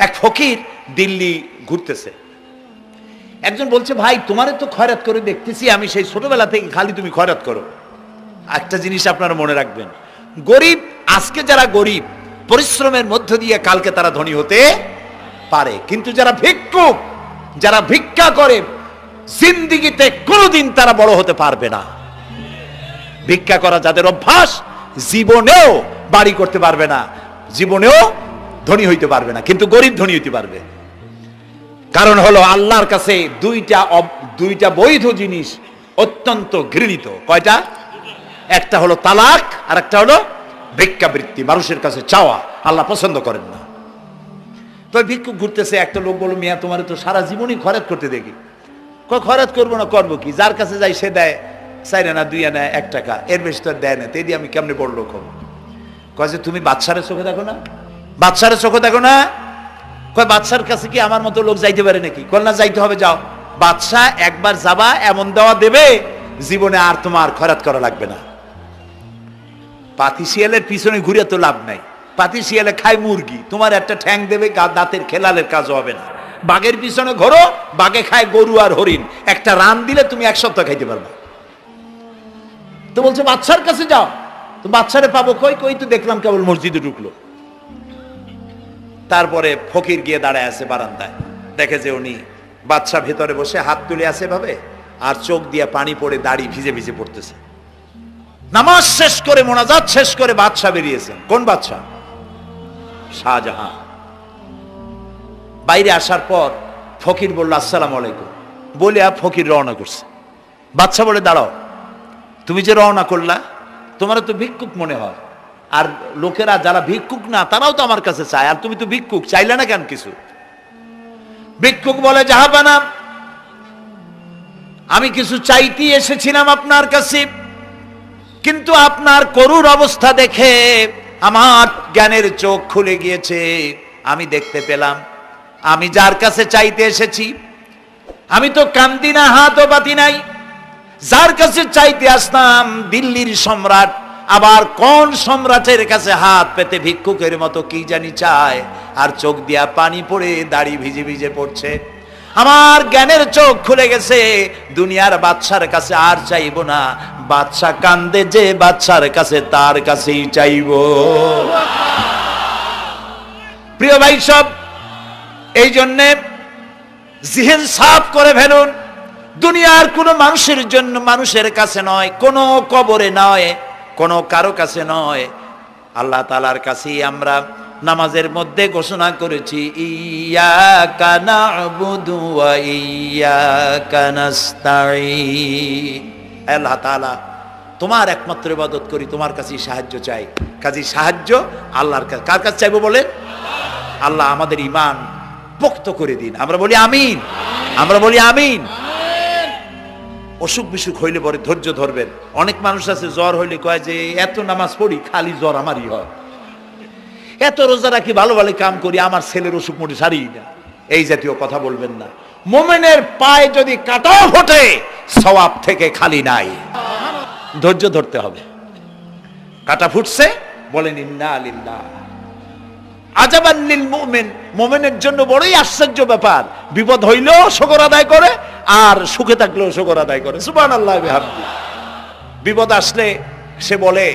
এক ফকির দিল্লি ঘুরতেছে, একজন বলছে, ভাই তোমারে তো খয়রাত করে দেখতেছি আমি সেই ছোটবেলা থেকে, খালি তুমি খয়রাত করো। একটা জিনিস আপনারা মনে রাখবেন, গরিব, আজকে যারা গরিব পরিশ্রমের মধ্য দিয়ে কালকে তারা ধনী হতে পারে, কিন্তু যারা ভিক্ষুক, যারা ভিক্ষা করে, জিন্দেগিতে কোনোদিন তারা বড় হতে পারবে না। ভিক্ষা করা যাদের অভ্যাস, জীবনেও বাড়ি করতে পারবে না, জীবনেও ধনী হইতে পারবে না, কিন্তু গরিব ধনী হইতে পারবে। কারণ হলো আল্লাহর কাছে দুইটা বৈধ জিনিস অত্যন্ত ঘৃণিত। কয়টা? একটা হলো তালাক, আর একটা হলো ভিক্ষাবৃত্তি, মানুষের কাছে চাওয়া। আল্লাহ পছন্দ করেন না। তো ভিক্ষুক ঘুরতেছে, একটা লোক বলল, মিয়া তোমার তো সারা জীবনই খরচ করতে দেখি। খরচ করবো না, করবো কি? যার কাছে যাই সে দেয় 4 আনা 2 আনা 1 টাকা, এর বেশি তো দেয় না, তেই দিয়ে আমি কেমনে বড় লোক হবো? কয় যে তুমি বাদশারে চোখে দেখো না, বাদশারে চোখে দেখো না। কয় বাদশার কাছে কি আমার মতো লোক যাইতে পারে নাকি? কল না, যাইতে হবে, যাও। বাদশা একবার যাবা, এমন দেওয়া দেবে জীবনে আর তোমার খরচ করা লাগবে না। পাতি শিয়ালের পিছনে ঘুরে তো লাভ নাই, পাতি শিয়ালে খায় মুরগি, তোমার একটা ঠ্যাং দেবে, দাঁতের খেলালের কাজ হবে না। বাঘের পিছনে ঘোরো, বাঘে খায় গরু আর হরিণ, একটা রান দিলে তুমি 1 সপ্তাহ খাইতে পারবে। তো বলছে বাদশার কাছে যাও। তো বাদশারে পাবো কই? কই তো দেখলাম কেবল মসজিদে ঢুকলো। তারপরে ফকির গিয়ে দাঁড়ায় আছে বারান্দায়, দেখে যে উনি বাদশা ভেতরে বসে হাত তুলে আছে ভাবে, আর চোখ দিয়ে পানি পড়ে দাড়ি ভিজে ভিজে পড়তেছে। নামাজ শেষ করে, মোনাজাত শেষ করে বাদশা বেরিয়েছেন। কোন বাদশা? শাহজাহান। বাইরে আসার পর ফকির বলল, আসসালামু আলাইকুম বলে ফকির রওনা করছে। বাদশা বলে, দাঁড়াও, তুমি যে রওনা করলা, তোমার তো ভিক্ষুক মনে হয়, আর লোকেরা যারা ভিক্ষুক না তারাও তো আমার কাছে চায়, আর তুমি তো ভিক্ষুক, চাইলে না কেন কিছু? ভিক্ষুক বলে, জাহাপানা, আমি কিছু চাইতে এসেছিলাম আপনার কাছে, কিন্তু আপনার করুণ অবস্থা দেখে আমার জ্ঞানের চোখ খুলে গিয়েছে। আমি দেখতে পেলাম আমি যার কাছে চাইতে এসেছি, আমি তো কান্দি না, হাতও পাতি নাই। যার কাছে চাইতে আসলাম দিল্লির সম্রাট, আবার কোন সম্রাটের কাছে হাত পেতে ভিক্ষুকের মতো কি জানি চায়, আর চোখ দিয়া পানি পড়ে দাড়ি ভিজে ভিজে পড়ছে। আমার জ্ঞানের চোখ খুলে গেছে, দুনিয়ার বাদশার কাছে আর চাইব না। বাদশা কান্দে যে বাদশার কাছে, তার কাছেই চাইব। প্রিয় ভাই সব, এই জন্যে জিহ্ন সাফ করে ফেলুন। দুনিয়ার কোনো মানুষের জন্য, মানুষের কাছে নয়, কোনো কবরে নয়, কোনো কারো কাছে নয়, আল্লাহ তাআলার কাছেই আমরা নামাজের মধ্যে ঘোষণা করেছি, ইয়্যাকা না'বুদু ওয়া ইয়্যাকা নাস্তাঈন। আল্লাহ তাআলা, তোমার একমাত্র ইবাদত করি, তোমার কাছেই সাহায্য চাই। কাজেই সাহায্য আল্লাহর কাছে। কার কাছে চাইবো বলেন? আল্লাহ আমাদের ঈমান পোক্ত করে দিন। আমরা বলি আমিন, আমরা বলি আমিন। অসুখ বিসুখ হইলে পরে ধৈর্য ধরবেন। অনেক মানুষ আছে জ্বর হইলে কয় যে এত নামাজ পড়ি খালি জ্বর আমারই হয়, এত রোজা রাখি, ভালো ভালো কাম করি, আমার ছেলের অসুখ মোটে সারি না। এই জাতীয় কথা বলবেন না। মুমিনের পায়ে যদি কাঁটাও ফোটে, সওয়াব থেকে খালি নাই। ধৈর্য ধরতে হবে। কাঁটা ফুটছে, বলেন ইন্না লিল্লাহ। আজাবান লিল মুমিন, মুমিনের জন্য বড়ই আশ্চর্য ব্যাপার, বিপদ হইলেও শুকর আদায় করে, আর সুখে থাকলেও শুকর আদায় করে। সুবহানাল্লাহ বিহামদি। বিপদ আসলে সে বলে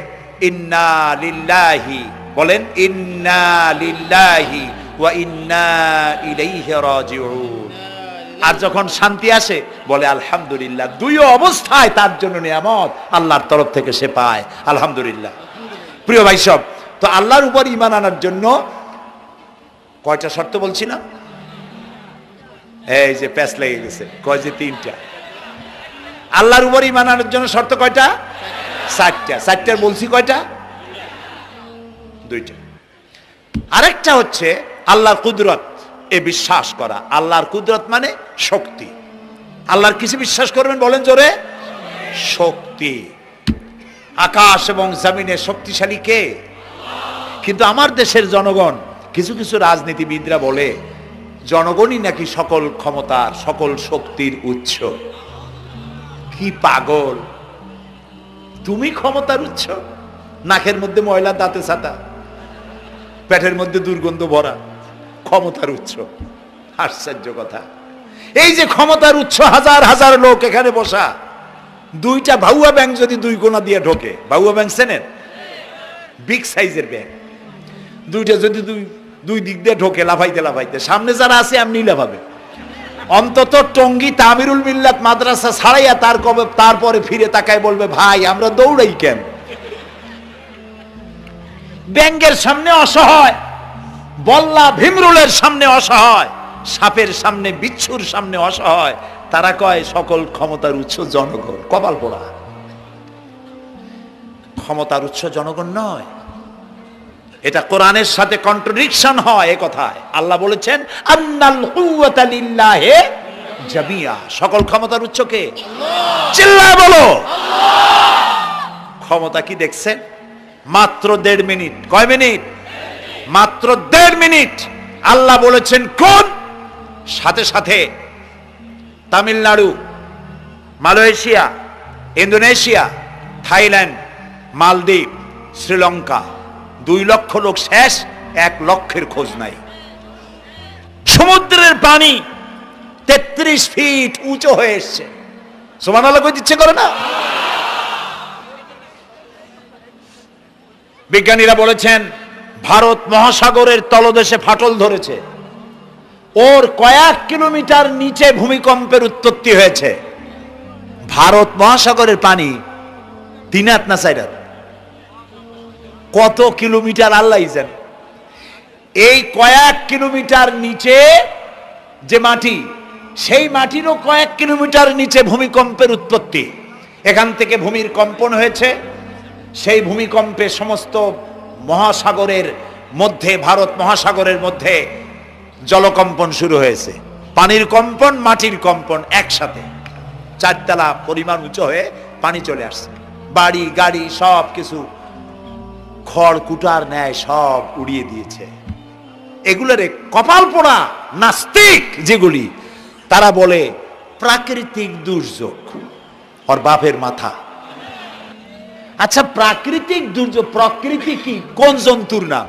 ইন্না লিল্লাহি, বলেন ইন্না লিল্লাহি ওয়া ইন্না ইলাইহি রাজিউন। আর যখন শান্তি আসে বলে আলহামদুলিল্লাহ। দুই অবস্থায় তার জন্য নিয়ামত আল্লাহর তরফ থেকে সে পায়, আলহামদুলিল্লাহ। প্রিয় ভাই সব, তো আল্লাহর উপর ঈমান আনার জন্য কয়টা শর্ত বলছিলাম? এই যে প্যাচ লেগে গেছে, কয় যে 3টা। আল্লাহর উপর ঈমান আনার জন্য শর্ত কয়টা? 4টা। 4টার বলছি কয়টা? 2টা। আরেকটা হচ্ছে আল্লাহর কুদরত, এ বিশ্বাস করা। আল্লাহর কুদরত মানে শক্তি। আল্লাহর কিছু বিশ্বাস করবেন বলেন জোরে? শক্তি। আকাশ এবং জমিনে শক্তিশালী কে? কিন্তু আমার দেশের জনগণ, কিছু কিছু রাজনীতিবিদরা বলে জনগণই নাকি সকল ক্ষমতার, সকল শক্তির উৎস। কি পাগল! তুমি ক্ষমতার উৎস? নাকের মধ্যে ময়লা, দাঁতে ছাতা, পেটের মধ্যে দুর্গন্ধ ভরা, ক্ষমতার উৎস। আশ্চর্য কথা, এই যে ক্ষমতার উৎস, হাজার হাজার লোক এখানে বসা, দুইটা ভাউয়া ব্যাংক যদি দুই কোণা দিয়ে ঢোকে, ভাউয়া ব্যাংক চেনেন? বিগ সাইজের ব্যাংক, দুইটা যদি দুই দিক দিয়ে ঢোকে লাফাইতে লাফাইতে, সামনে যারা আছে এমনি লাফাবে। অন্তত টঙ্গী তামিরুল মিল্লাত মাদ্রাসা ছাড়াইয়া তারপরে ফিরে তাকায় বলবে, ভাই আমরা দৌড়াই কেন? ব্যাংকের সামনে অসহায়, বল্লা ভীমরুলের সামনে অসহায়, সাপের সামনে বিচ্ছুর সামনে অসহায়, তারা কয় সকল ক্ষমতার উৎস জনগণ। কপাল পোড়া, ক্ষমতার উৎস জনগণ নয়। এটা কোরআনের সাথে কন্ট্রাডিকশন হয় এ কথায়। আল্লাহ বলেছেন আন্নাল কুওয়াতা লিল্লাহি জামিয়া, সকল ক্ষমতার উৎস কে? চিল্লায় বলো ক্ষমতা কি দেখছেন? মাত্র 1.5 মিনিট। কয় মিনিট? মাত্র 1.5 মিনিট। আল্লাহ বলেছেন কোন, সাথে সাথে তামিলনাড়ু, মালয়েশিয়া, ইন্দোনেশিয়া, থাইল্যান্ড, মালদ্বীপ, শ্রীলঙ্কা 2 লক্ষ লোক শেষ, 1 লক্ষের খোঁজ নাই। সমুদ্রের পানি 33 ফিট উঁচু হয়ে এসছে। সুবহানাল্লাহ কই দিচ্ছে করে না? বিজ্ঞানীরা বলেছেন ভারত মহাসাগরের তলদেশে ফাটল ধরেছে, ওর কয়েক কিলোমিটার নিচে ভূমিকম্পের উৎপত্তি হয়েছে। ভারত মহাসাগরের পানি 3 হাত না 4 হাত, কত কিলোমিটার আল্লাহই জানে। এই কয়েক কিলোমিটার নিচে যে মাটি, সেই মাটিরও কয়েক কিলোমিটার নিচে ভূমিকম্পের উৎপত্তি। এখান থেকে ভূমির কম্পন হয়েছে, সেই ভূমিকম্পে সমস্ত মহাসাগরের মধ্যে, ভারত মহাসাগরের মধ্যে জলকম্পন শুরু হয়েছে। পানির কম্পন, মাটির কম্পন একসাথে 4 তলা পরিমাণ উঁচু হয়ে পানি চলে আসছে। বাড়ি গাড়ি সব কিছু খড় কুটার ন্যায় সব উড়িয়ে দিয়েছে। এগুলোরে কপাল পোড়া নাস্তিক যেগুলি, তারা বলে প্রাকৃতিক দুর্যোগ। ওর বাপের মাথা। আচ্ছা, প্রাকৃতিক দুর্যোগ, প্রকৃতি কি? কোন জন্তুর নাম?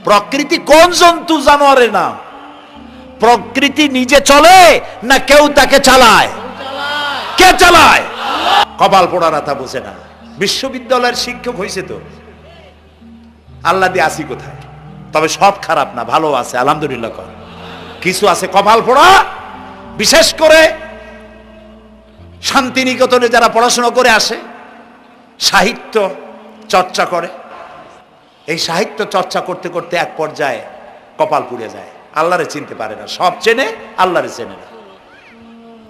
প্রকৃতি কোন জন্তু জানোয়ারের নাম? প্রকৃতি নিজে চলে না কেউ তাকে চালায়? কে চালায়? কপাল পোড়ারা তা বোঝে না। বিশ্ববিদ্যালয়ের শিক্ষক হয়েছে তো, আল্লাহ দিয়ে আসি কোথায়? তবে সব খারাপ না, ভালো আছে আলহামদুলিল্লাহ। কিছু আছে কপাল পোড়া, বিশেষ করে শান্তিনিকেতনে যারা পড়াশোনা করে আসে, সাহিত্য চর্চা করে, এই সাহিত্য চর্চা করতে করতে এক পর্যায়ে কপাল পুড়ে যায়, আল্লাহরে চিনতে পারে না। সব চেনে, আল্লাহরে চেনে না।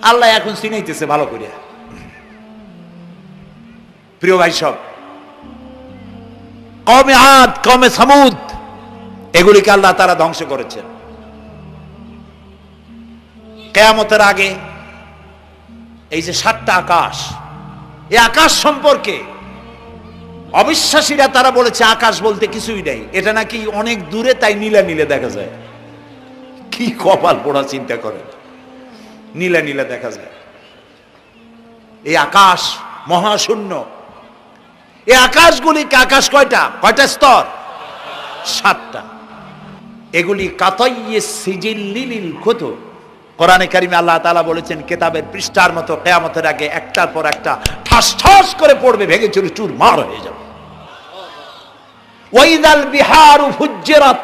আল্লাহ এখন চিনাইতেছে ভালো করে। প্রিয় ভাই সব, কওমে আদ, কওমে সামুদ, এগুলিকে আল্লাহ তারা ধ্বংস করেছেন। কিয়ামতের আগে এই যে 7টা আকাশ, এই আকাশ সম্পর্কে অবিশ্বাসীরা তারা বলেছে আকাশ বলতে কিছুই নেই, এটা নাকি অনেক দূরে, তাই নীলা নীলে দেখা যায়। কি কপাল পোড়া চিন্তা করেন, নীলা নীলা দেখা যায়। এই আকাশ মহাশূন্য। এই আকাশগুলিকে, আকাশ কয়টা? কয়টা স্তর? 7টা। এগুলি কাতাইয়ে সিজিল্লিল কুতুব। কোরআনে কারিমে আল্লাহ তাআলা বলেছেন কিতাবের পৃষ্ঠার মতো কিয়ামতের আগে একটার পর একটা ঠাস ঠাস করে পড়বে, ভেঙে চুরি চুরমার হয়ে যাবে। ওয়াইদাল বিহারু ফুজ্জিরাত,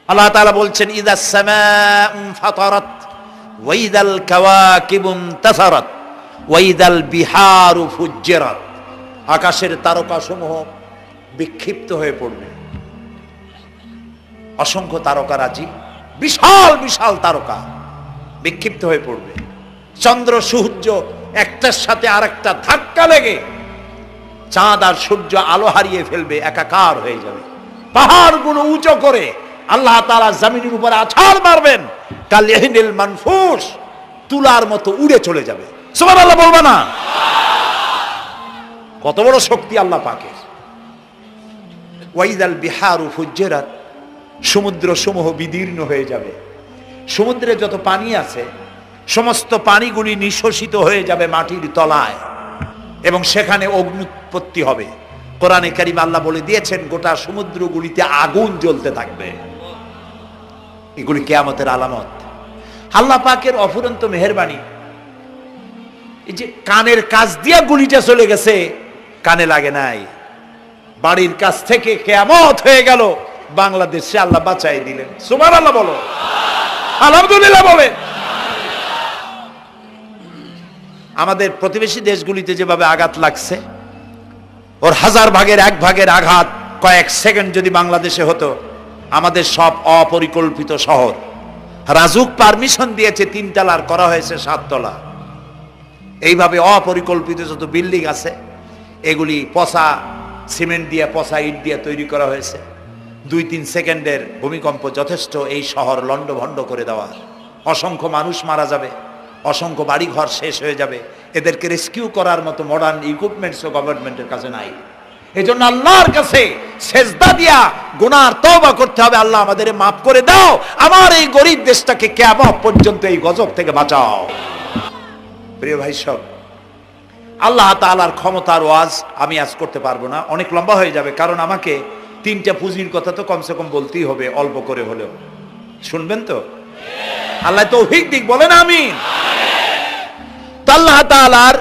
আল্লাহ তাআলা বলছেন ইদাস সামাউ ফাতারাত ওয়াইদাল কাওয়াকিবু ইনতাসারাত ওয়াইদাল বিহারু ফুজ্জিরাত। আকাশের তারকাসমূহ বিক্ষিপ্ত হয়ে পড়বে। অসংখ্য তারকারাজি, বিশাল বিশাল তারকা বিক্ষিপ্ত হয়ে পড়বে। চন্দ্র সূর্য একটার সাথে আরেকটা ধাক্কা লেগে চাঁদ আর সূর্য আলো হারিয়ে ফেলবে, একাকার হয়ে যাবে। পাহাড়গুলো উঁচু করে আল্লাহ তাআলা জমিনের উপরে আছাড় মারবেন, কাল ইহনিল মানফুস, তুলার মতো উড়ে চলে যাবে। সুবহানাল্লাহ বলবা না? কত বড় শক্তি আল্লাহ পাকের। ওয়াইদাল বিহারু ফুজ্জিরাত, সমুদ্র সমূহ বিদীর্ণ হয়ে যাবে। সমুদ্রে যত পানি আছে সমস্ত পানিগুলি নিঃশোষিত হয়ে যাবে মাটির তলায়, এবং সেখানে অগ্নুৎপত্তি হবে। কোরআনে কারিমে আল্লাহ বলে দিয়েছেন গোটা সমুদ্রগুলিতে আগুন জ্বলতে থাকবে। এগুলি কিয়ামতের আলামত। আল্লাহ পাকের অফুরন্ত মেহেরবানি। এই যে কানের কাছ দিয়া গুলিটা চলে গেছে, কানে লাগে নাই, বাড়ির কাছ থেকে কিয়ামত হয়ে গেল, বাংলাদেশে আল্লাহ বাঁচাই দিলেন। সুবহানাল্লাহ বলো, আলহামদুলিল্লাহ বলেন। আমাদের প্রতিবেশী দেশগুলিতে যেভাবে আঘাত লাগছে, ওর 1000 ভাগের 1 ভাগের আঘাত কয়েক সেকেন্ড যদি বাংলাদেশে হতো, আমাদের সব অপরিকল্পিত শহর, রাজুক পারমিশন দিয়েছে 3 তলার, করা হয়েছে 7 তলা। এইভাবে অপরিকল্পিত যত বিল্ডিং আছে এগুলি পচা সিমেন্ট দিয়ে, পচা ইট দিয়ে তৈরি করা হয়েছে। 2-3 সেকেন্ডের ভূমিকম্প যথেষ্ট এই শহর লন্ডভন্ড করে দেওয়ার। অসংখ্য মানুষ মারা যাবে, অসংখ্য বাড়িঘর শেষ হয়ে যাবে। এদেরকে রেস্কিউ করার মতো মডার্ন ইকুইপমেন্টসও গভর্নমেন্টের কাছে নাই। এজন্য আল্লাহর কাছে সেজদা দিয়া গুনার তওবা করতে হবে, আল্লাহ আমাদের মাফ করে দাও, আমার এই গরিব দেশটাকে কিয়ামত পর্যন্ত এই গজব থেকে বাঁচাও। প্রিয় ভাই সব, আল্লাহ তাআলার ক্ষমতার ওয়াজ আমি আজ করতে পারবো না, অনেক লম্বা হয়ে যাবে। কারণ আমাকে 3টা পুঁজির কথা তো কমসে কম বলতেই হবে, অল্প করে হলেও। শুনবেন তো? আল্লাহ তৌফিক দিক, বলেন আমিন। তো আল্লাহ তাআলার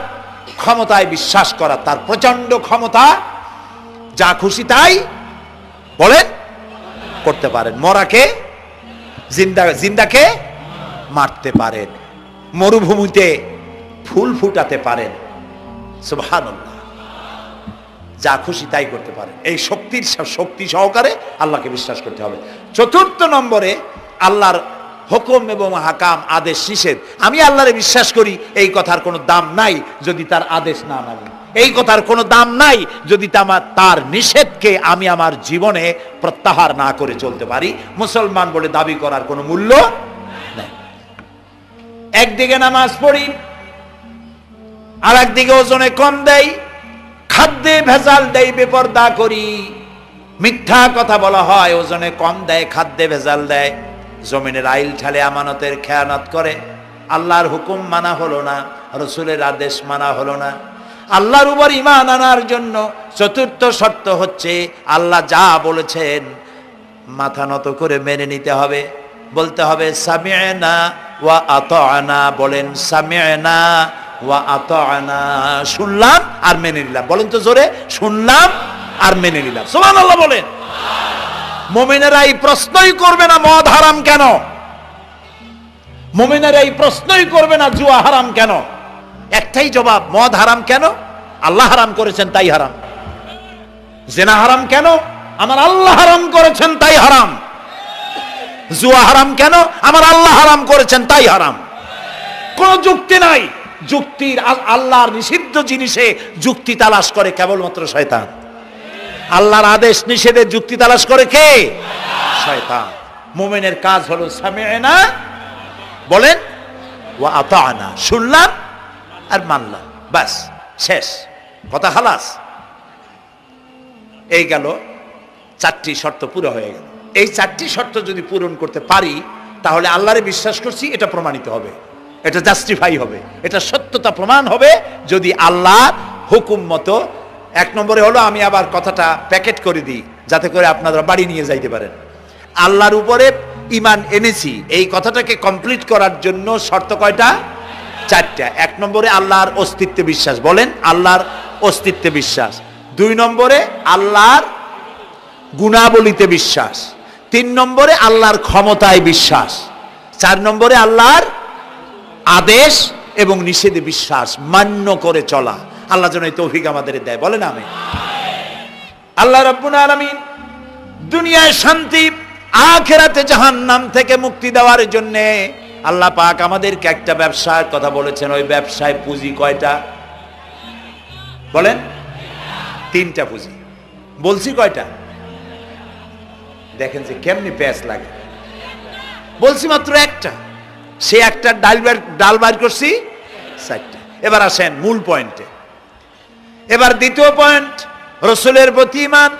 ক্ষমতায় বিশ্বাস করা, তার প্রচন্ড ক্ষমতা, যা খুশি তাই বলেন করতে পারেন। মরাকে জিন্দাকে মারতে পারেন, মরুভূমিতে ফুল ফুটাতে পারেন। সুবহানাল্লাহ, যা খুশি তাই করতে পারেন। এই শক্তি সহকারে আল্লাহকে বিশ্বাস করতে হবে। 4র্থ নম্বরে আল্লাহর হুকুম এবং হাকাম, আদেশ নিষেধ। আমি আল্লাহরে বিশ্বাস করি, এই কথার কোনো দাম নাই যদি তার আদেশ না মানি। এই কথার কোনো দাম নাই যদি তার নিষেধকে আমি আমার জীবনে প্রত্যাহার না করে চলতে পারি। মুসলমান বলে দাবি করার কোনো মূল্য নেই। একদিকে নামাজ পড়ি, আর একদিকে ওজনে কম দেয়, খাদ্যে ভেজাল দেয়, বেপরদা করি, মিথ্যা কথা বলা হয়, ওজনে কম দেয়, খাদ্যে ভেজাল দেয়, জমিনের আইল ঠালে, আমানতের খেয়ানত করে। আল্লাহর হুকুম মানা হলো না, রসুলের আদেশ মানা হলো না। আল্লাহর উপর ঈমান আনার জন্য 4র্থ শর্ত হচ্ছে আল্লাহ যা বলেছেন মাথা নত করে মেনে নিতে হবে। বলতে হবে সামি'না ওয়া আতা'না। বলেন সামি'না ওয়া আতা'না, শুনলাম আর মেনে নিলাম। বলেন তো জোরে, শুনলাম আর মেনে নিলাম। সুবহানাল্লাহ বলেন। মুমিনেরা এই প্রশ্নই করবে না মদ হারাম কেন, মুমিনেরা এই প্রশ্নই করবে না জুয়া হারাম কেন। একটাই জবাব, মদ হারাম কেন? আল্লাহ হারাম করেছেন তাই হারাম। জিনা হারাম কেন? আমার আল্লাহ হারাম করেছেন তাই হারাম। জুয়া হারাম কেন? আমার আল্লাহ হারাম করেছেন তাই হারাম। কোন যুক্তি নাই। যুক্তির, আল্লাহর নিষিদ্ধ জিনিসে যুক্তি তালাশ করে কেবলমাত্র শয়তান। আল্লাহর আদেশ নিষেধের যুক্তি তালাশ করে কে? শয়তান। মুমিনের কাজ হলো সামি'না, বলেন, ওয়া আতা'না, শুনলাম আর মানলাম, বাস, শেষ কথা, খালাস। এই গেল 4টি শর্ত পুরো হয়ে গেল। এই 4টি শর্ত যদি পূরণ করতে পারি তাহলে আল্লাহরে বিশ্বাস করছি এটা প্রমাণিত হবে, এটা জাস্টিফাই হবে, এটা সত্যতা প্রমাণ হবে যদি আল্লাহর হুকুম মতো। 1 নম্বরে হলো, আমি আবার কথাটা প্যাকেট করে দিই যাতে করে আপনারা বাড়ি নিয়ে যাইতে পারেন। আল্লাহর উপরে ঈমান এনেছি, এই কথাটাকে কমপ্লিট করার জন্য শর্ত কয়টা? 4টা। 1 নম্বরে আল্লাহর অস্তিত্বে বিশ্বাস, বলেন আল্লাহর অস্তিত্বে বিশ্বাস। 2 নম্বরে আল্লাহর গুণাবলীতে বিশ্বাস। 3 নম্বরে আল্লাহর ক্ষমতায় বিশ্বাস। 4 নম্বরে আল্লাহর আদেশ এবং নিষেধে বিশ্বাস, মান্য করে চলা। আল্লাহ যেন এই তৌফিক আমাদের দেয়, বলেন আমিন। আল্লাহ রাব্বুল আলামিন দুনিয়ায় শান্তি, আখিরাতে জাহান্নাম থেকে মুক্তি দেওয়ার জন্য আল্লাহ পাক আমাদেরকে একটা ব্যবসার কথা বলেছেন। ওই ব্যবসায় পুঁজি কয়টা? বলেন। 3টা পুঁজি। বলছি কয়টা? দেখেন যে কেমনি প্যাঁচ লাগে। বলছি মাত্র একটা, সে একটা ডাল বাইর করছি 4টা। এবার আসেন মূল পয়েন্টে। এবার দ্বিতীয় পয়েন্ট, রসুলের প্রতি ঈমান।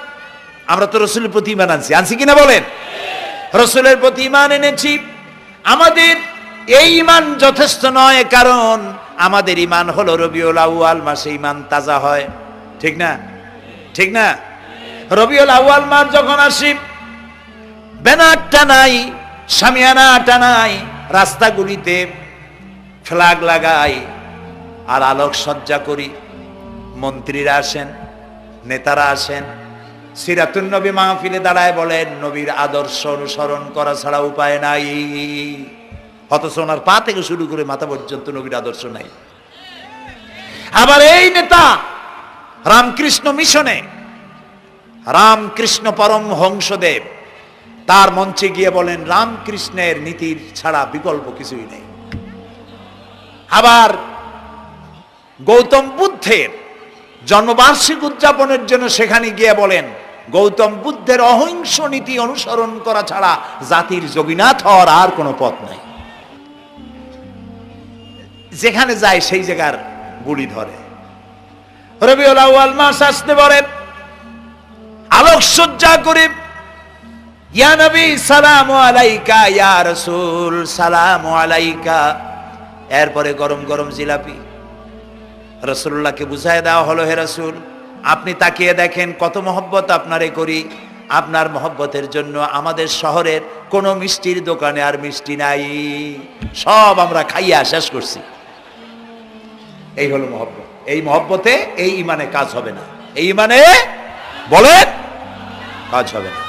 আমরা তো রসুলের প্রতি ঈমান আনছি কিনা বলেন? রসুলের প্রতি ঈমান এনেছি। আমাদের এই ঈমান যথেষ্ট নয়, কারণ আমাদের ঈমান হলো রবিউল আউয়াল মাসে ঈমান তাজা হয়, ঠিক না? ঠিক না? রবিউল আউয়াল মাস যখন আসি, ব্যানারটা নাই, শামিয়ানাটা নাই, রাস্তাগুলিতে ফ্ল্যাগ লাগাই আর আলোক সজ্জা করি। মন্ত্রীরা আসেন, নেতারা আসেন, সিরাতুন নবী মাহফিলে দাঁড়ায় বলেন নবীর আদর্শ অনুসরণ করা ছাড়া উপায় নাই। অথচ ওনার পা থেকে শুরু করে মাথা পর্যন্ত নবীর আদর্শ নাই। আবার এই নেতা রামকৃষ্ণ মিশনে, রামকৃষ্ণ পরমহংসদেব তার মঞ্চে গিয়ে বলেন রামকৃষ্ণের নীতির ছাড়া বিকল্প কিছুই নেই। আবার গৌতম বুদ্ধের জন্মবার্ষিকী উদযাপনের জন্য সেখানে গিয়ে বলেন গৌতম বুদ্ধের অহিংস নীতি অনুসরণ করা ছাড়া জাতির যোগীনাথ হওয়ার আর কোনো পথ নাই। যেখানে যায় সেই জায়গার গুলি ধরে। রবিউল আউয়াল মাস আসতে পারে, আলোকসজ্জা করে ইয়া নবী সালামু আলাইকা, ইয়া রাসূল সালামু আলাইকা। এরপরে গরম গরম জিলাপি রাসূলুল্লাহকে বুঝায় দেওয়া হলো, হে রাসূল আপনি তাকিয়ে দেখেন কত মহব্বত আপনারে করি, আপনার মহব্বতের জন্য আমাদের শহরের কোনো মিষ্টির দোকানে আর মিষ্টি নাই, সব আমরা খাইয়া শেষ করছি। এই হলো মহব্বত। এই মহব্বতে এই ইমানে কাজ হবে না। এই ইমানে বলেন কাজ হবে না।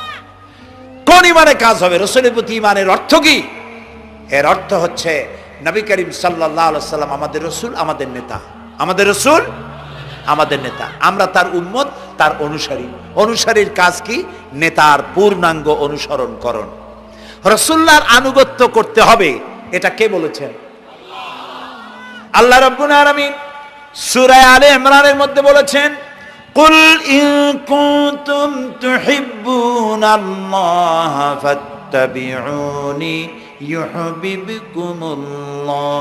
কোন ইমানে কাজ হবে? রাসূলের প্রতি ইমানের অর্থ কি? এর অর্থ হচ্ছে নবী করিম সাল্লাল্লাহু আলাইহি ওয়াসাল্লাম আমাদের রাসূল, আমাদের নেতা। আমাদের রাসূল আমাদের নেতা, আমরা তার উম্মত, তার অনুসারী। অনুসারীর কাজ কি? নেতার পূর্ণাঙ্গ অনুসরণ করণ। রাসূলুল্লাহর আনুগত্য করতে হবে, এটা কে বলেছেন? আল্লাহ রাব্বুল আলামিন সূরা আলে ইমরানের মধ্যে বলেছেন কুল ইন কুনতুম তুহিব্বুনাল্লাহা ফাত্তাবিউনি ইউহিব্বুকুমুল্লাহ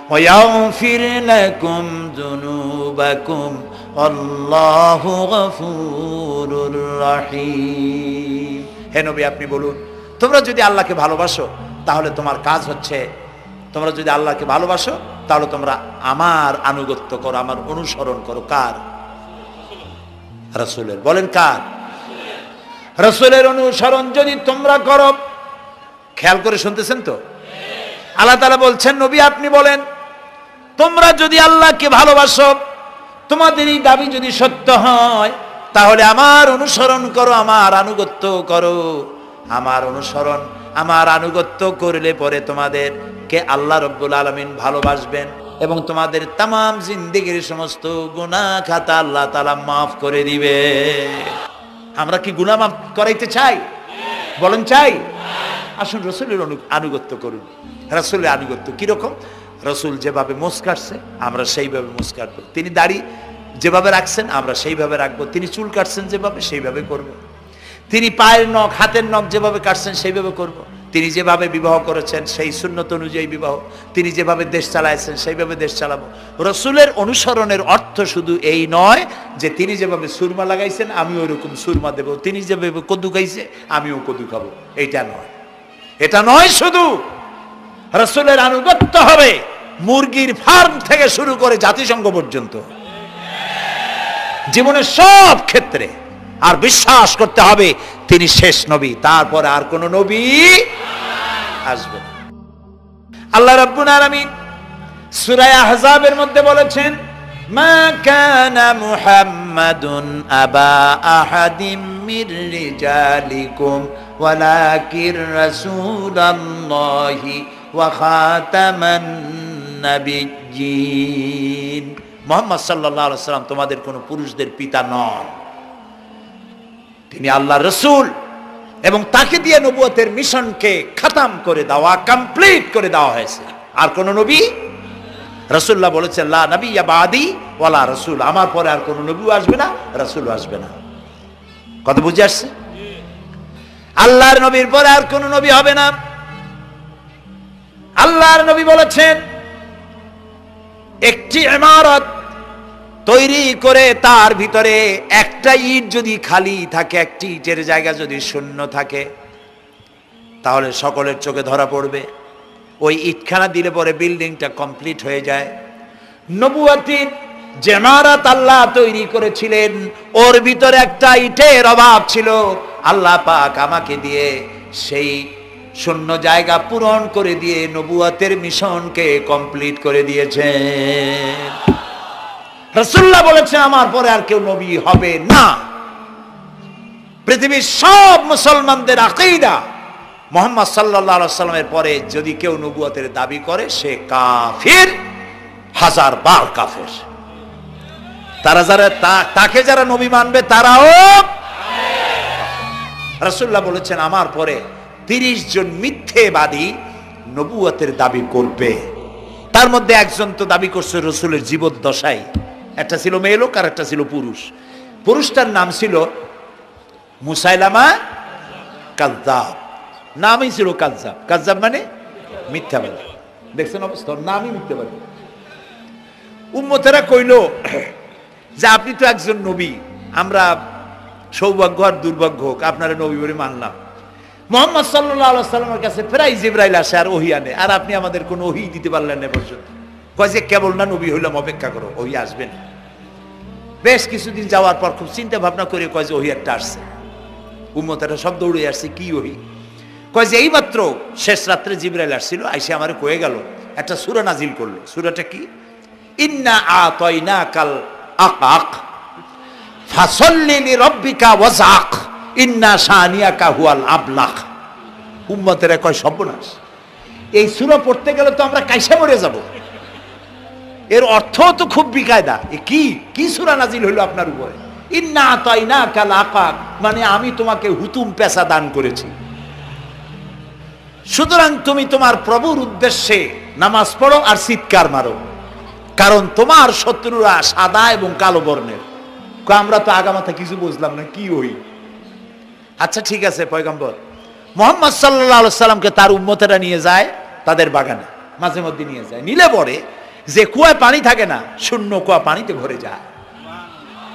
ওয়া ইয়াগফির লাকুম যুনুবাকুম আল্লাহু গফুরুর রহিম। হে নবী আপনি বলুন, তোমরা যদি আল্লাহকে ভালোবাসো তাহলে তোমার কাজ হচ্ছে, তোমরা যদি আল্লাহকে ভালোবাসো তাহলে তোমরা আমার আনুগত্য করো, আমার অনুসরণ করো। কার? রাসূলের। বলেন কার? রাসূলের অনুসরণ যদি তোমরা করো, খেয়াল করে শুনতেছেন তো? আল্লাহ তাআলা বলছেন নবী আপনি বলেন তোমরা যদি আল্লাহকে ভালোবাসো, তোমাদের এই দাবি যদি সত্য হয় তাহলে আমার অনুসরণ করো, আমার আনুগত্য করো। আমার অনুসরণ, আমার আনুগত্য করলে পরে তোমাদেরকে আল্লাহ রাব্বুল আলামিন ভালোবাসবেন এবং তোমাদের তামাম জিন্দেগির সমস্ত গুনাহ খাতা আল্লাহ তাআলা মাফ করে দিবে। আমরা কি গুনাহ মাফ করাইতে চাই? বলেন চাই? আসুন রাসূলের আনুগত্য করুন। রাসূলের আনুগত্য কিরকম? রাসূল যেভাবে মোস কাটছে আমরা সেইভাবে মোস কাটবো। তিনি দাড়ি যেভাবে রাখছেন আমরা সেইভাবে রাখবো। তিনি চুল কাটছেন যেভাবে সেইভাবে করব। তিনি পায়ের নখ, হাতের নখ যেভাবে কাটছেন সেইভাবে করব। তিনি যেভাবে বিবাহ করেছেন সেই সুন্নত অনুযায়ী বিবাহ, তিনি যেভাবে দেশ চালাইছেন সেইভাবে দেশ চালাবো। রাসূলের অনুসরণের অর্থ শুধু এই নয় যে তিনি যেভাবে সুরমা লাগাইছেন আমি ওইরকম সুরমা দেব, তিনি যেভাবে কদু খাইছে আমিও কদু খাবো, এইটা নয়। এটা নয়, শুধু রাসূলের আনুগত্য হবে মুরগির ফার্ম থেকে শুরু করে জাতিসংঘ পর্যন্ত, জীবনের সব ক্ষেত্রে। আর বিশ্বাস করতে হবে তিনি শেষ নবী, তারপরে আর কোন নবী আসবে না। আল্লাহ রাব্বুল আলামিন সূরা আহজাবের মধ্যে বলেছেন মা কানা মুহাম্মাদুন আবা আহাদিম মির রিজালিকুম ওয়ালাকির রাসূলুল্লাহি ওয়া খাতামান নাবিয়্যিন। মুহাম্মদ সাল্লাল্লাহু আলাইহি ওয়াসাল্লাম তোমাদের কোন পুরুষদের পিতা নন, তিনি আল্লাহর রাসূল এবং তাকে দিয়ে নবুয়তের মিশনকে খতম করে দেওয়া, কমপ্লিট করে দেওয়া হয়েছে। আর কোন নবী, রাসূলুল্লাহ বলেছেন লা নাবিয়্যা বাদি ওয়ালা রাসূল, আমার পরে আর কোন নবী আসবে না, রাসূল আসবে না। কথা বুঝে আসছে? আল্লাহর নবীর পরে আর কোন নবী হবে না। আল্লাহর নবী বলেছেন একটি ইমারত তৈরি করে তার ভিতরে একটা ইট যদি খালি থাকে, একটি ইটের জায়গা যদি শূন্য থাকে, তাহলে সকলের চোখে ধরা পড়বে। ওই ইটখানা দিলে পরে বিল্ডিংটা কমপ্লিট হয়ে যায়। নবুয়তির যে ইমারত আল্লাহ তৈরি করেছিলেন ওর ভিতরে একটা ইটের অভাব ছিল, আল্লাহ পাক আমাকে দিয়ে সেই শূন্য জায়গা পূরণ করে দিয়ে নবুয়তের মিশনকে কমপ্লিট করে দিয়েছেন। রাসূলুল্লাহ বলেছেন আমার পরে আর কেউ নবী হবে না। পৃথিবীর সব মুসলমানদের আকীদা মুহাম্মদ সাল্লাল্লাহু আলাইহি ওয়াসাল্লামের পরে যদি কেউ নবুয়তের দাবি করে সে কাফির, হাজার বার কাফের। তারা যারা তাকে যারা নবী মানবে তারাও। রাসূলুল্লাহ বলেছেন আমার পরে 30 জন মিথ্যেবাদী নবুয়তের দাবি করবে। তার মধ্যে একজন তো দাবি করছে রাসূলের জীবদ্দশায়, একটা ছিল মেয়ে লোক আর একটা ছিল পুরুষ। পুরুষটার নাম ছিল মুসাইলামা কাযযাব, নামই ছিল কাযযাব। কাযযাব মানে মিথ্যাবাদী। দেখছেন অবস্থা, নামই মিথ্যাবাদী। উম্মতেরা কইল যে আপনি তো একজন নবী, আমরা সৌভাগ্য আর দুর্ভাগ্য হোক আপনারা নবী বলে মানলাম। মুহাম্মদ সাল্লাল্লাহু আলাইহি ওয়াসাল্লামের কাছে প্রায় জিবরাইল আসে আর ওহী আনে, আর আপনি আমাদের কোনো ওহী দিতে পারলেন না পর্যন্ত। কয় যে কেবল না নবী হইলাম, অপেক্ষা করো, ওহী আসবে না। বেশ কিছুদিন যাওয়ার পর খুব চিন্তা ভাবনা করে কয় যে ওহী একটা আসছে। উম্মতেরা সব দৌড়ে আসছে, কি ওহী? কয় যে এইমাত্র শেষ রাত্রে জিবরাইল আসছিল, আইসে আমারে কয়ে গেল একটা সূরা নাজিল করলো। সূরাটা কি? ইন্না আতাইনাকাল আকাক ফাসাল্লি লিরাব্বিকা ওয়াজআক ইন্না শানিয়াকা হুয়াল আবলাক। উম্মতেরা কয় সর্বনাশ, এই সূরা পড়তে গেলে তো আমরা কাইসা মরে যাব। এর অর্থ তো খুব বিকায়দা। কি সূরা নাজিল হলো আপনার উপরে? ইন্না আতাইনাকাল আকাক মানে আমি তোমাকে হুতুম পেশা দান করেছি, সুতরাং তুমি তোমার প্রভুর উদ্দেশ্যে নামাজ পড়ো আর চিৎকার মারো, কারণ তোমার শত্রুরা সাদা এবং কালো বর্ণের। আমরা তো আগামাথা কিছু বুঝলাম না, কি ওই? আচ্ছা ঠিক আছে, পয়গম্বর মুহাম্মদ সাল্লাল্লাহু আলাইহি সাল্লামকে তার উম্মতেরা নিয়ে যায় তাদের বাগানে, মাঝে মধ্যে নিয়ে যায়। নিলে পরে যে কুয়ায় পানি থাকে না, শূন্য কুয়া পানিতে ভরে যায়।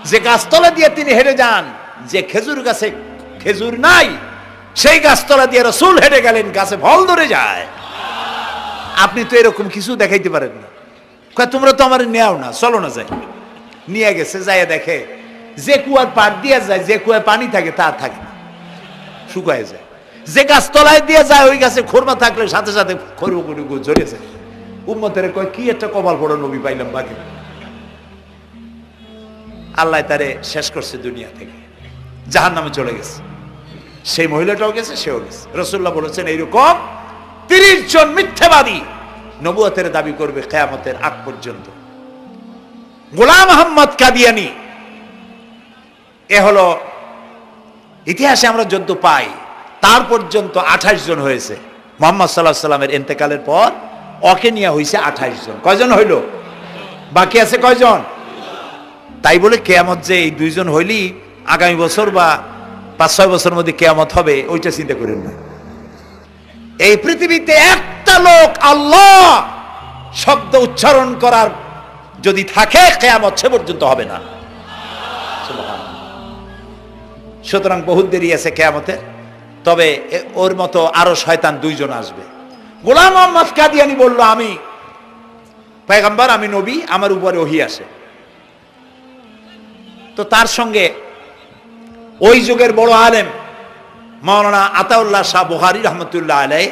যে গাছতলা দিয়ে তিনি হেঁটে যান, যে খেজুর গাছে খেজুর নাই সেই গাছতলা দিয়ে রাসূল হেঁটে গেলেন, গাছে ফল ধরে যায়। আপনি তো এরকম কিছু দেখাইতে পারেন না। কয় তোমরা তো আমার নেও না, চলো না যাই। নিয়ে গেছে, যাইয়া দেখে যে কুয়ার পাড় দিয়ে যায়, যে কুয়ায় পানি থাকে তা থাকে না, শুকায় যায়। যে গাছ তলায় দিয়ে যায় ওই গাছে খোরমা থাকলে সাথে সাথে খরগুড়ি ঝরে যায়। উম্মতের কয় কি একটা কপাল পড়া নবী পাইলাম বাকি। আল্লাহ তারে শেষ করছে দুনিয়া থেকে, জাহান্নামে চলে গেছে। সেই মহিলাটাও গেছে, সেও গেছে। রাসূলুল্লাহ বলেছেন এইরকম 30 জন মিথ্যাবাদী নবুয়তের দাবি করবে কিয়ামতের আগ পর্যন্ত। গোলাম আহমদ কাদিয়ানী, এ হলো ইতিহাসে আমরা যদ্য পাই তার পর্যন্ত 28 জন হয়েছে। মুহাম্মদ সাল্লাল্লাহু আলাইহি সাল্লামের ইন্তেকালের পর ওকে নিয়ে হয়েছে 28 জন। কয়জন হইল? বাকি আছে কয়জন? তাই বলে কিয়ামত যে এই 2 জন হইলি আগামী বছর বা 5-6 বছরের মধ্যে কিয়ামত হবে ওইটা চিন্তা করেন না। এই পৃথিবীতে একটা লোক আল্লাহ শব্দ উচ্চারণ করার যদি থাকে কিয়ামত সে পর্যন্ত হবে না। সুতরাং বহুত দেরি আছে কিয়ামতে। তবে ওর মতো আরো শয়তান 2 জন আসবে। গোলাম আহমদ কাদিয়ানী বলল আমি পয়গম্বর, আমি নবী, আমার উপরে ওহী আসে। তো তার সঙ্গে ওই যুগের বড় আলেম মাওলানা আতাউল্লাহ শাহ বুখারী রহমতুল্লাহ আলাইহি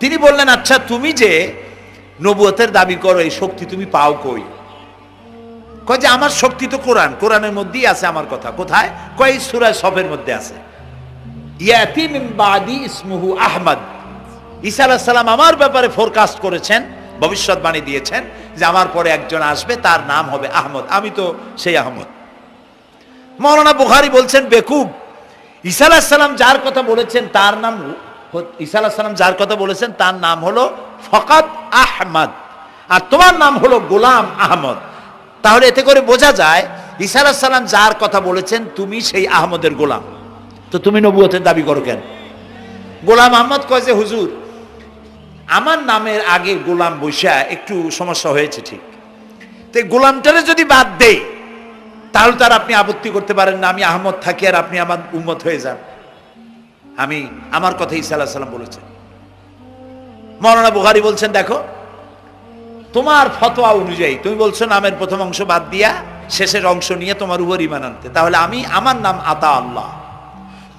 তিনি বললেন, আচ্ছা তুমি যে নবুয়তের দাবি করো এই শক্তি তুমি পাও কই? কয় যে আমার শক্তি তো কোরআন, কোরআনের মধ্যেই আছে আমার কথা। কোথায়? কয় সূরা সফের মধ্যে আছে। ইয়াতি মিন বাদি ইসমুহু আহমদ। ঈসা আলাইহিস সালাম আমার ব্যাপারে ফোরকাস্ট করেছেন, ভবিষ্যৎবাণী দিয়েছেন যে আমার পরে একজন আসবে তার নাম হবে আহমদ, আমি তো সেই আহমদ। মাওলানা বুখারী বলছেন বেকুব, ঈসা আলাইহিস সালাম যার কথা বলেছেন তার নাম, ঈসা আলাইহিস সালাম যার কথা বলেছেন তার নাম হলো ফকাত আহমদ, আর তোমার নাম হলো গোলাম আহমদ। তাহলে এতে করে বোঝা যায় ঈসা আলাইহিস সালাম যার কথা বলেছেন তুমি সেই আহমদের গোলাম, তো তুমি নবুয়তের দাবি করো কেন? গোলাম আহমদ কয় যে হুজুর আমার নামের আগে গোলাম বৈশা একটু সমস্যা হয়েছে, ঠিক, তো গোলামটারে যদি বাদ দেই তাহলে তার আপনি আপত্তি করতে পারেন না আমি আহমদ থাকি আর আপনি আমার উম্মত হয়ে যান। আমি আমার কথা ঈসা আলাইহিস সালাম বলেছেন। মাওলানা বুখারী বলছেন দেখো তোমার ফতোয়া অনুযায়ী তুমি বলছো নামের প্রথম অংশ বাদ দিয়া শেষের অংশ নিয়ে তোমার উপর ঈমান আনতে, তাহলে আমি আমার নাম আতা আল্লাহ,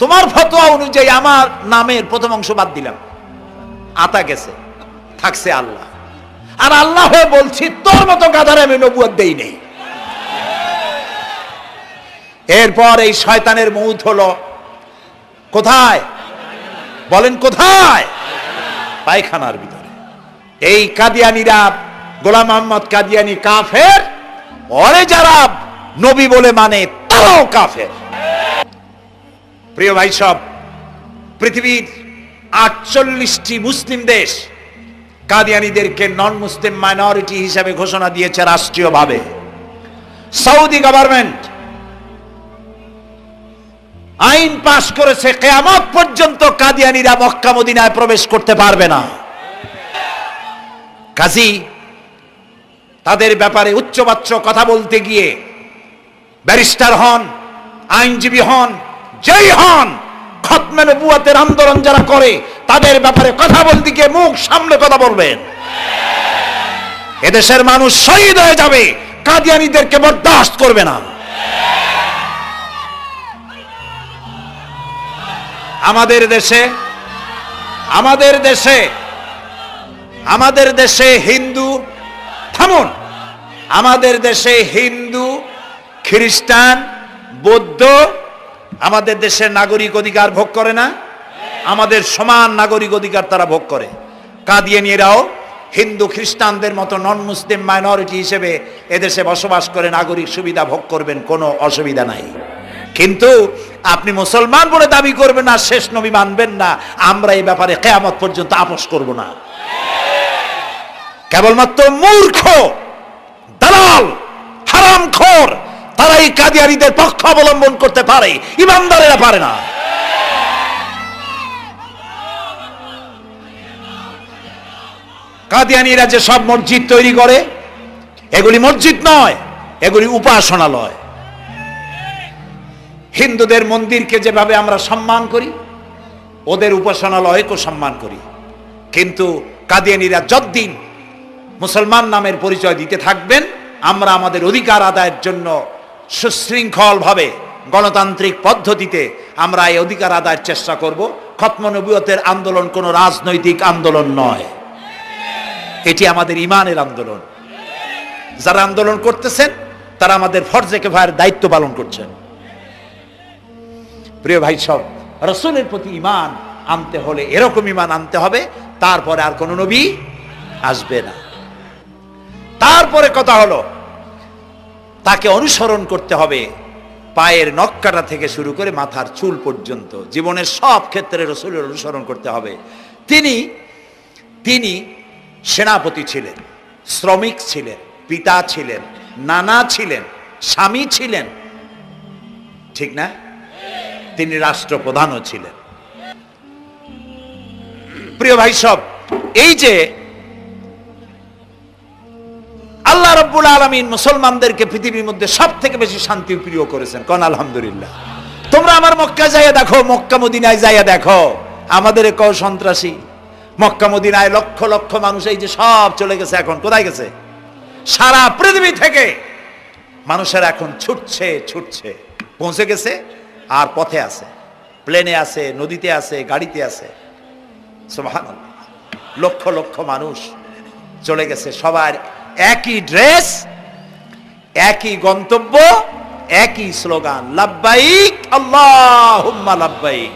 তোমার ফতোয়া অনুযায়ী আমার নামের প্রথম অংশ বাদ দিলাম, আতা গেছে, থাকছে আল্লাহ। আর আল্লাহ হয়ে বলছি তোর মতো গাধারে আমি নবুয়ত দেই নেই। এরপর এই শয়তানের মৌত হলো কোথায় বলেন, কোথায়? পায়খানার ভিতরে। এই কাদিয়ানীরা, গোলাম মোহাম্মদ কাদিয়ানী কাফের, ওরে যারা নবী বলে মানে তারাও কাফের। প্রিয় ভাই সব, পৃথিবীর 48টি মুসলিম দেশ কাদিয়ানীদেরকে নন মুসলিম মাইনরিটি হিসেবে ঘোষণা দিয়েছে রাষ্ট্রীয়ভাবে। সৌদি গভর্নমেন্ট আইন পাশ করেছে, কিয়ামত পর্যন্ত কাদিয়ানীরা মক্কা মদিনায় প্রবেশ করতে পারবে না। কাজী তাদের ব্যাপারে উচ্চবাচ্য কথা বলতে গিয়ে ব্যারিস্টার হন, আইনজীবী হন, যেই হন, খতমে নবুয়তের আন্দোলন যারা করে তাদের ব্যাপারে কথা বলতে গিয়ে মুখ সামনে কথা বলবেন। এদেশের মানুষ শহীদ হয়ে যাবে, কাদিয়ানীদেরকে বরদাস্ত করবে না। আমাদের দেশে হিন্দু, থামুন, আমাদের দেশে হিন্দু, খ্রিস্টান, বৌদ্ধ আমাদের দেশের নাগরিক অধিকার ভোগ করে না? আমাদের সমান নাগরিক অধিকার তারা ভোগ করে। কাদিয়ানীরাও হিন্দু খ্রিস্টানদের মতো নন মুসলিম মাইনরিটি হিসেবে এদেশে বসবাস করে নাগরিক সুবিধা ভোগ করবেন, কোনো অসুবিধা নাই। কিন্তু আপনি মুসলমান বলে দাবি করবেন না, শেষ নবী মানবেন না, আমরা এই ব্যাপারে কিয়ামত পর্যন্ত আপোষ করব না। কেবলমাত্র মূর্খ, দালাল, হারামখোর তারাই কাদিয়ানীদের পক্ষ অবলম্বন করতে পারে, ইমানদারেরা পারে না। কাদিয়ানীরা যে সব মসজিদ তৈরি করে, এগুলি মসজিদ নয়, এগুলি উপাসনালয়। হিন্দুদের মন্দিরকে যেভাবে আমরা সম্মান করি, ওদের উপাসনালয়কে সম্মান করি। কিন্তু কাদিয়ানীরা যতদিন মুসলমান নামের পরিচয় দিতে থাকবেন, আমরা আমাদের অধিকার আদায়ের জন্য সুশৃঙ্খলভাবে গণতান্ত্রিক পদ্ধতিতে আমরা এই অধিকার আদায়ের চেষ্টা করব। খতমে নবুয়তের আন্দোলন কোনো রাজনৈতিক আন্দোলন নয়, এটি আমাদের ঈমানের আন্দোলন। যারা আন্দোলন করতেছেন তারা আমাদের ফরজে কিফায়ার দায়িত্ব পালন করছেন। প্রিয় ভাই সব, রাসূলের প্রতি ঈমান আনতে হলে এরকম ঈমান আনতে হবে, তারপরে আর কোন নবী আসবে না। তারপরে কথা হলো তাকে অনুসরণ করতে হবে পায়ের নখকাটা থেকে শুরু করে মাথার চুল পর্যন্ত, জীবনের সব ক্ষেত্রে রাসূলের অনুসরণ করতে হবে। তিনি সেনাপতি ছিলেন, শ্রমিক ছিলেন, পিতা ছিলেন, নানা ছিলেন, স্বামী ছিলেন, ঠিক না? তিনি রাষ্ট্রপ্রধানও ছিলেন। প্রিয় ভাই সব, এই যে আল্লাহ রাব্বুল আলামিন মুসলমানদেরকে পৃথিবীর মধ্যে সবথেকে বেশি শান্তি প্রিয় করেছেন, কোন আলহামদুলিল্লাহ। তোমরা আমার মক্কা যাইয়া দেখো, মক্কা মদিনায় যাইয়া দেখো, আমাদের কও সন্ত্রাসী। মক্কা মদিনায় লক্ষ লক্ষ মানুষ এই যে সব চলে গেছে, এখন কোথায় গেছে? সারা পৃথিবী থেকে মানুষের এখন ছুটছে, পৌঁছে গেছে, আর পথে আছে, প্লেনে আছে, নদীতে আছে, গাড়িতে আছে। সুবহানাল্লাহ, লক্ষ লক্ষ মানুষ চলে গেছে, সবার একই ড্রেস, একই গন্তব্য, একই স্লোগান, লাব্বাইক আল্লাহুম্মা লাব্বাইক।